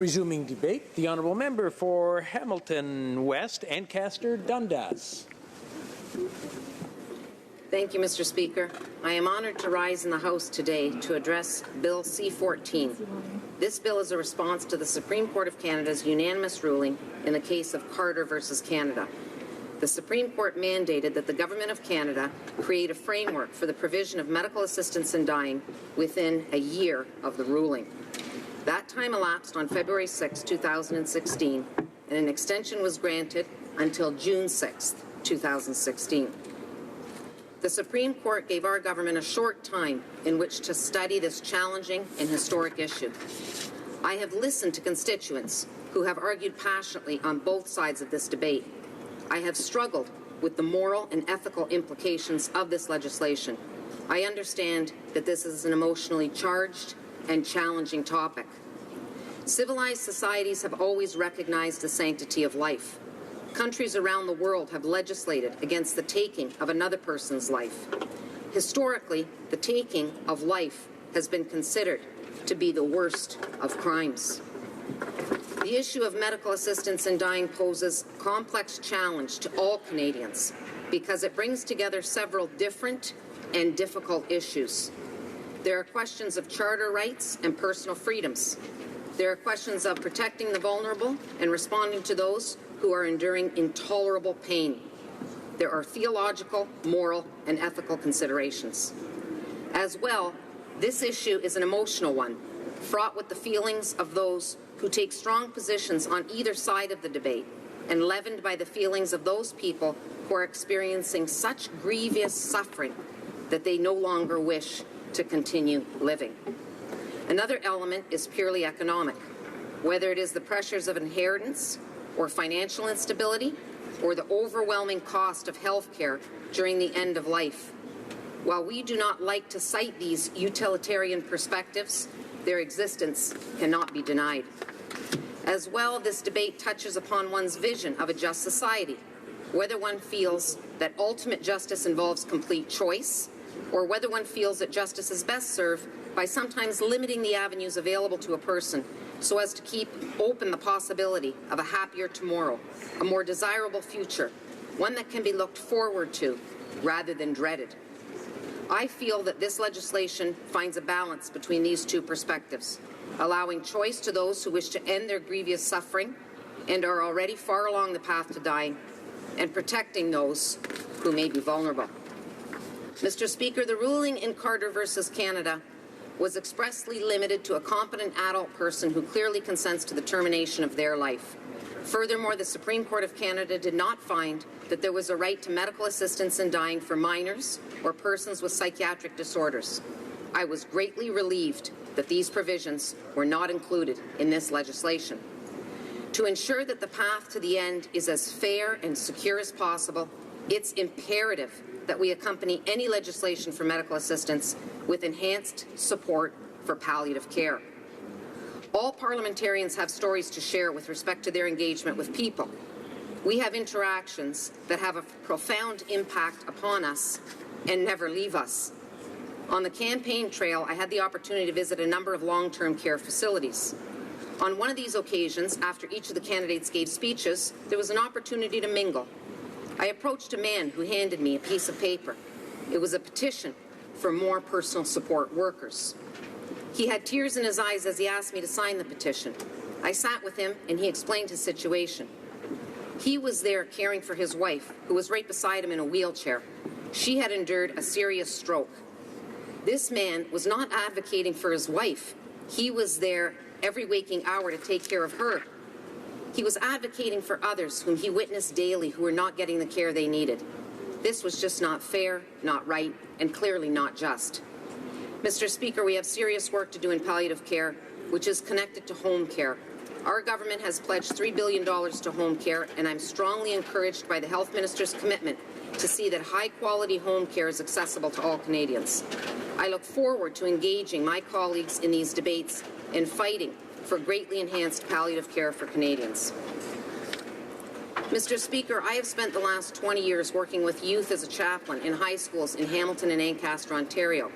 Resuming debate, the Honourable Member for Hamilton West, Ancaster Dundas. Thank you, Mr. Speaker. I am honoured to rise in the House today to address Bill C-14. This bill is a response to the Supreme Court of Canada's unanimous ruling in the case of Carter versus Canada. The Supreme Court mandated that the Government of Canada create a framework for the provision of medical assistance in dying within a year of the ruling. That time elapsed on February 6, 2016, and an extension was granted until June 6, 2016. The Supreme Court gave our government a short time in which to study this challenging and historic issue. I have listened to constituents who have argued passionately on both sides of this debate. I have struggled with the moral and ethical implications of this legislation. I understand that this is an emotionally charged and challenging topic. Civilized societies have always recognized the sanctity of life. Countries around the world have legislated against the taking of another person's life. Historically, the taking of life has been considered to be the worst of crimes. The issue of medical assistance in dying poses a complex challenge to all Canadians because it brings together several different and difficult issues. There are questions of charter rights and personal freedoms. There are questions of protecting the vulnerable and responding to those who are enduring intolerable pain. There are theological, moral, and ethical considerations. As well, this issue is an emotional one, fraught with the feelings of those who take strong positions on either side of the debate, and leavened by the feelings of those people who are experiencing such grievous suffering that they no longer wish to continue living. Another element is purely economic, whether it is the pressures of inheritance or financial instability or the overwhelming cost of health care during the end of life. While we do not like to cite these utilitarian perspectives, their existence cannot be denied. As well, this debate touches upon one's vision of a just society, whether one feels that ultimate justice involves complete choice, or whether one feels that justice is best served by sometimes limiting the avenues available to a person so as to keep open the possibility of a happier tomorrow, a more desirable future, one that can be looked forward to rather than dreaded. I feel that this legislation finds a balance between these two perspectives, allowing choice to those who wish to end their grievous suffering and are already far along the path to dying, and protecting those who may be vulnerable. Mr. Speaker, the ruling in Carter versus Canada was expressly limited to a competent adult person who clearly consents to the termination of their life. Furthermore, the Supreme Court of Canada did not find that there was a right to medical assistance in dying for minors or persons with psychiatric disorders. I was greatly relieved that these provisions were not included in this legislation. To ensure that the path to the end is as fair and secure as possible, it's imperative that we accompany any legislation for medical assistance with enhanced support for palliative care. All parliamentarians have stories to share with respect to their engagement with people. We have interactions that have a profound impact upon us and never leave us. On the campaign trail, I had the opportunity to visit a number of long-term care facilities. On one of these occasions, after each of the candidates gave speeches, there was an opportunity to mingle. I approached a man who handed me a piece of paper. It was a petition for more personal support workers. He had tears in his eyes as he asked me to sign the petition. I sat with him and he explained his situation. He was there caring for his wife, who was right beside him in a wheelchair. She had endured a serious stroke. This man was not advocating for his wife. He was there every waking hour to take care of her. He was advocating for others whom he witnessed daily who were not getting the care they needed. This was just not fair, not right, and clearly not just. Mr. Speaker, we have serious work to do in palliative care, which is connected to home care. Our government has pledged $3 billion to home care, and I'm strongly encouraged by the Health Minister's commitment to see that high-quality home care is accessible to all Canadians. I look forward to engaging my colleagues in these debates and fighting for greatly enhanced palliative care for Canadians. Mr. Speaker, I have spent the last 20 years working with youth as a chaplain in high schools in Hamilton and Ancaster, Ontario.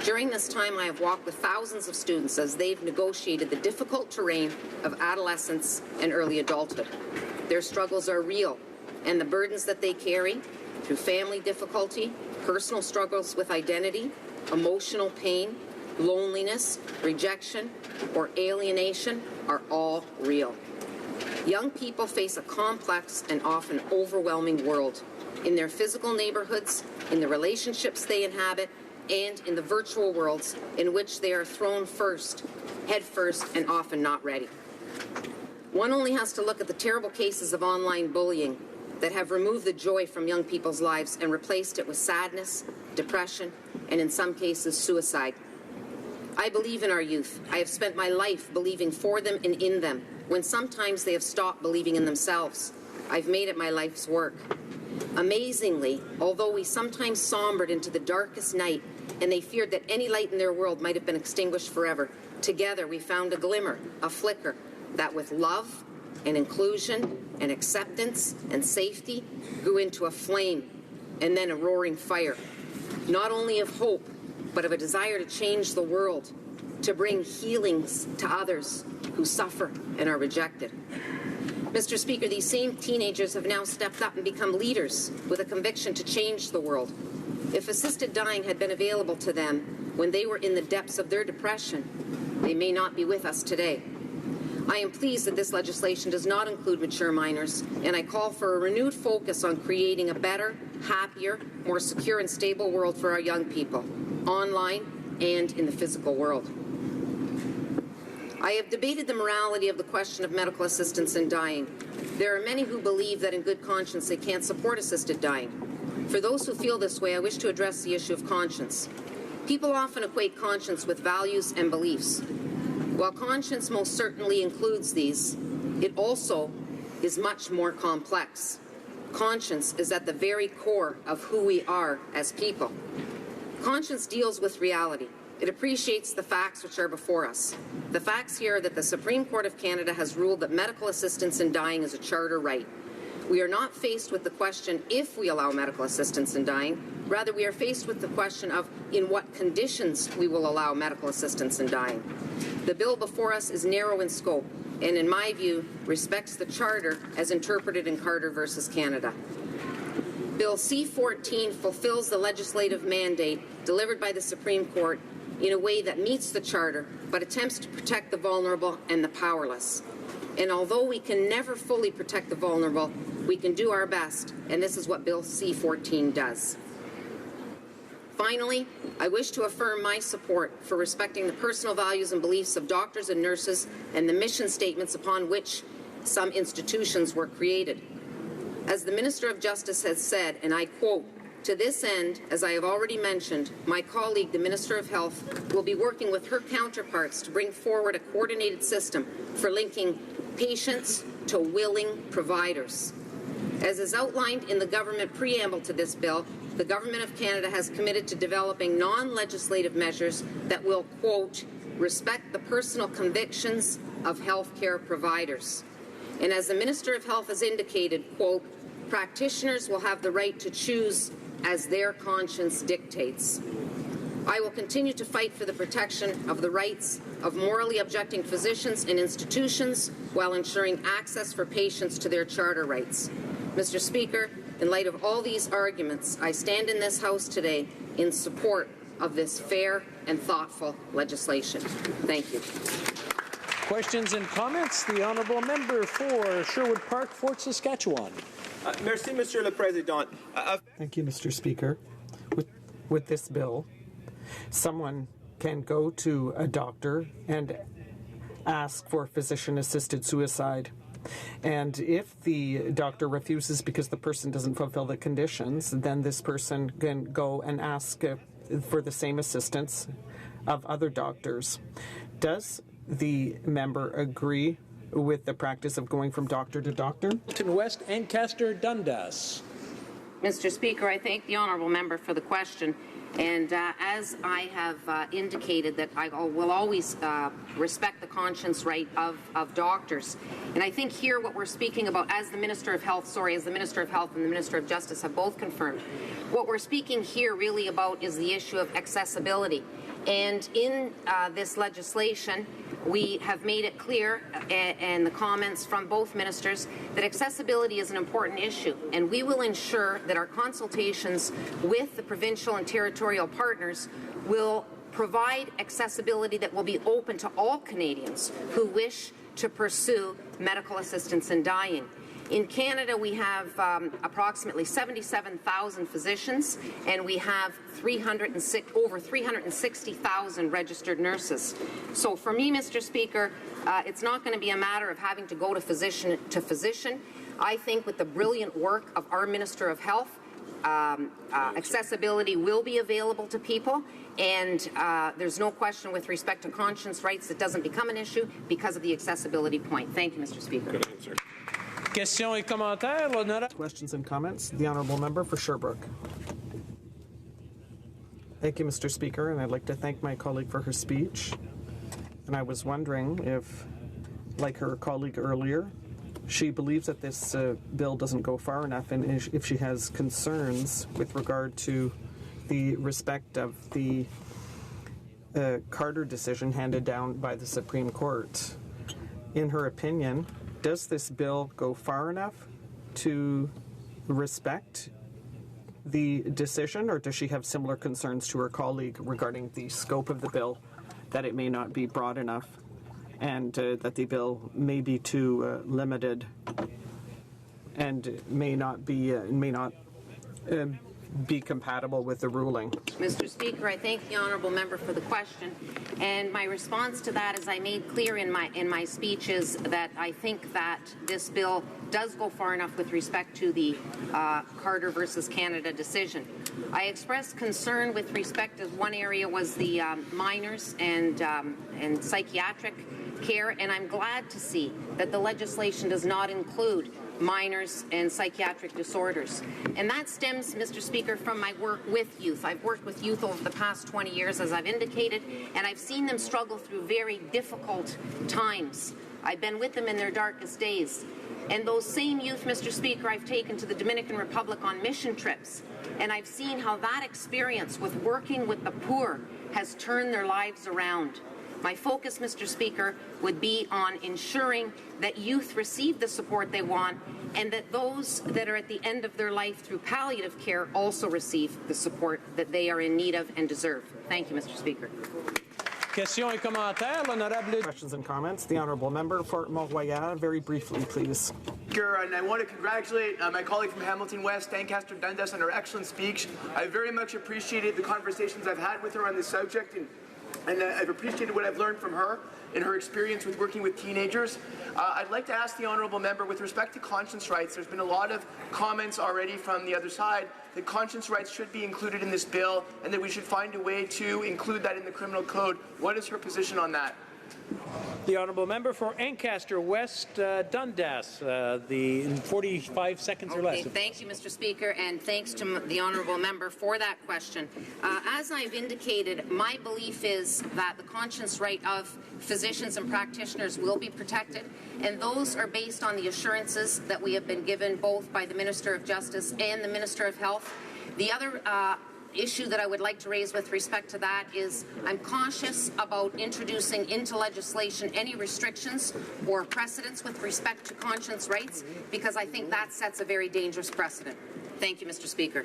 During this time, I have walked with thousands of students as they've negotiated the difficult terrain of adolescence and early adulthood. Their struggles are real, and the burdens that they carry through family difficulty, personal struggles with identity, emotional pain, loneliness, rejection, or alienation are all real. Young people face a complex and often overwhelming world in their physical neighborhoods, in the relationships they inhabit, and in the virtual worlds in which they are thrown head first, and often not ready. One only has to look at the terrible cases of online bullying that have removed the joy from young people's lives and replaced it with sadness, depression, and in some cases, suicide. I believe in our youth. I have spent my life believing for them and in them, when sometimes they have stopped believing in themselves. I've made it my life's work. Amazingly, although we sometimes sombered into the darkest night and they feared that any light in their world might have been extinguished forever, together we found a glimmer, a flicker, that with love and inclusion and acceptance and safety grew into a flame and then a roaring fire, not only of hope, but of a desire to change the world, to bring healings to others who suffer and are rejected. Mr. Speaker, these same teenagers have now stepped up and become leaders with a conviction to change the world. If assisted dying had been available to them when they were in the depths of their depression, they may not be with us today. I am pleased that this legislation does not include mature minors, and I call for a renewed focus on creating a better, happier, more secure and stable world for our young people, online and in the physical world. I have debated the morality of the question of medical assistance in dying. There are many who believe that in good conscience they can't support assisted dying. For those who feel this way, I wish to address the issue of conscience. People often equate conscience with values and beliefs. While conscience most certainly includes these, it also is much more complex. Conscience is at the very core of who we are as people. Conscience deals with reality. It appreciates the facts which are before us. The facts here are that the Supreme Court of Canada has ruled that medical assistance in dying is a charter right. We are not faced with the question if we allow medical assistance in dying. Rather, we are faced with the question of in what conditions we will allow medical assistance in dying. The bill before us is narrow in scope and, in my view, respects the Charter as interpreted in Carter versus Canada. Bill C-14 fulfills the legislative mandate delivered by the Supreme Court in a way that meets the Charter, but attempts to protect the vulnerable and the powerless. And although we can never fully protect the vulnerable, we can do our best, and this is what Bill C-14 does. Finally, I wish to affirm my support for respecting the personal values and beliefs of doctors and nurses and the mission statements upon which some institutions were created. As the Minister of Justice has said, and I quote, "To this end, as I have already mentioned, my colleague, the Minister of Health, will be working with her counterparts to bring forward a coordinated system for linking patients to willing providers." As is outlined in the government preamble to this bill, the Government of Canada has committed to developing non-legislative measures that will, quote, "respect the personal convictions of healthcare providers." And as the Minister of Health has indicated, quote, "practitioners will have the right to choose as their conscience dictates." I will continue to fight for the protection of the rights of morally objecting physicians and institutions while ensuring access for patients to their charter rights. Mr. Speaker, in light of all these arguments, I stand in this House today in support of this fair and thoughtful legislation. Thank you. Questions and comments? The Honourable Member for Sherwood Park, Fort Saskatchewan. Merci, Monsieur le Président. Thank you, Mr. Speaker. With this bill, someone can go to a doctor and ask for physician-assisted suicide. And if the doctor refuses because the person doesn't fulfill the conditions, then this person can go and ask for the same assistance of other doctors. Does the member agree with the practice of going from doctor to doctor? Hamilton West, Ancaster, Dundas. Mr. Speaker, I thank the honourable member for the question. And as I have indicated, that I will always respect the conscience right of doctors. And I think here what we're speaking about, as the Minister of Health and the Minister of Justice have both confirmed, what we're speaking here really about is the issue of accessibility. And in this legislation, we have made it clear, and the comments from both ministers, that accessibility is an important issue, and we will ensure that our consultations with the provincial and territorial partners will provide accessibility that will be open to all Canadians who wish to pursue medical assistance in dying. In Canada, we have approximately 77,000 physicians, and we have over 360,000 registered nurses. So for me, Mr. Speaker, it's not going to be a matter of having to go to physician to physician. I think with the brilliant work of our Minister of Health, accessibility will be available to people, and there's no question with respect to conscience rights it doesn't become an issue because of the accessibility point. Thank you, Mr. Speaker. Good answer. Questions et commentaires, l'honorable. Questions and comments? The Honourable Member for Sherbrooke. Thank you, Mr. Speaker, and I'd like to thank my colleague for her speech. And I was wondering if, like her colleague earlier, she believes that this bill doesn't go far enough, and if she has concerns with regard to the respect of the Carter decision handed down by the Supreme Court. In her opinion, does this bill go far enough to respect the decision, or does she have similar concerns to her colleague regarding the scope of the bill, that it may not be broad enough, and that the bill may be too limited and may not be compatible with the ruling? Mr. Speaker, I thank the honourable member for the question, and my response to that, as I made clear in my speech, is that I think that this bill does go far enough with respect to the Carter versus Canada decision. I expressed concern with respect to one area was the minors and psychiatric care, and I'm glad to see that the legislation does not include minors and psychiatric disorders. And that stems, Mr. Speaker, from my work with youth. I've worked with youth over the past 20 years, as I've indicated, and I've seen them struggle through very difficult times. I've been with them in their darkest days. And those same youth, Mr. Speaker, I've taken to the Dominican Republic on mission trips, and I've seen how that experience with working with the poor has turned their lives around. My focus, Mr. Speaker, would be on ensuring that youth receive the support they want, and that those that are at the end of their life through palliative care also receive the support that they are in need of and deserve. Thank you, Mr. Speaker. Questions et commentaires, l'honorable. Questions and comments? The Honourable Member for Mont-Royal, very briefly, please. And I want to congratulate my colleague from Hamilton West, Lancaster Dundas, on her excellent speech. I very much appreciated the conversations I've had with her on this subject, and I've appreciated what I've learned from her in her experience with working with teenagers. I'd like to ask the honourable member, with respect to conscience rights, there's been a lot of comments already from the other side that conscience rights should be included in this bill and that we should find a way to include that in the criminal code. What is her position on that? The honourable member for Ancaster West, Dundas, in 45 seconds or less. Thank you, Mr. Speaker, and thanks to the honourable member for that question. As I've indicated, my belief is that the conscience right of physicians and practitioners will be protected, and those are based on the assurances that we have been given both by the Minister of Justice and the Minister of Health. The other issue that I would like to raise with respect to that is I'm cautious about introducing into legislation any restrictions or precedents with respect to conscience rights, because I think that sets a very dangerous precedent. Thank you, Mr. Speaker.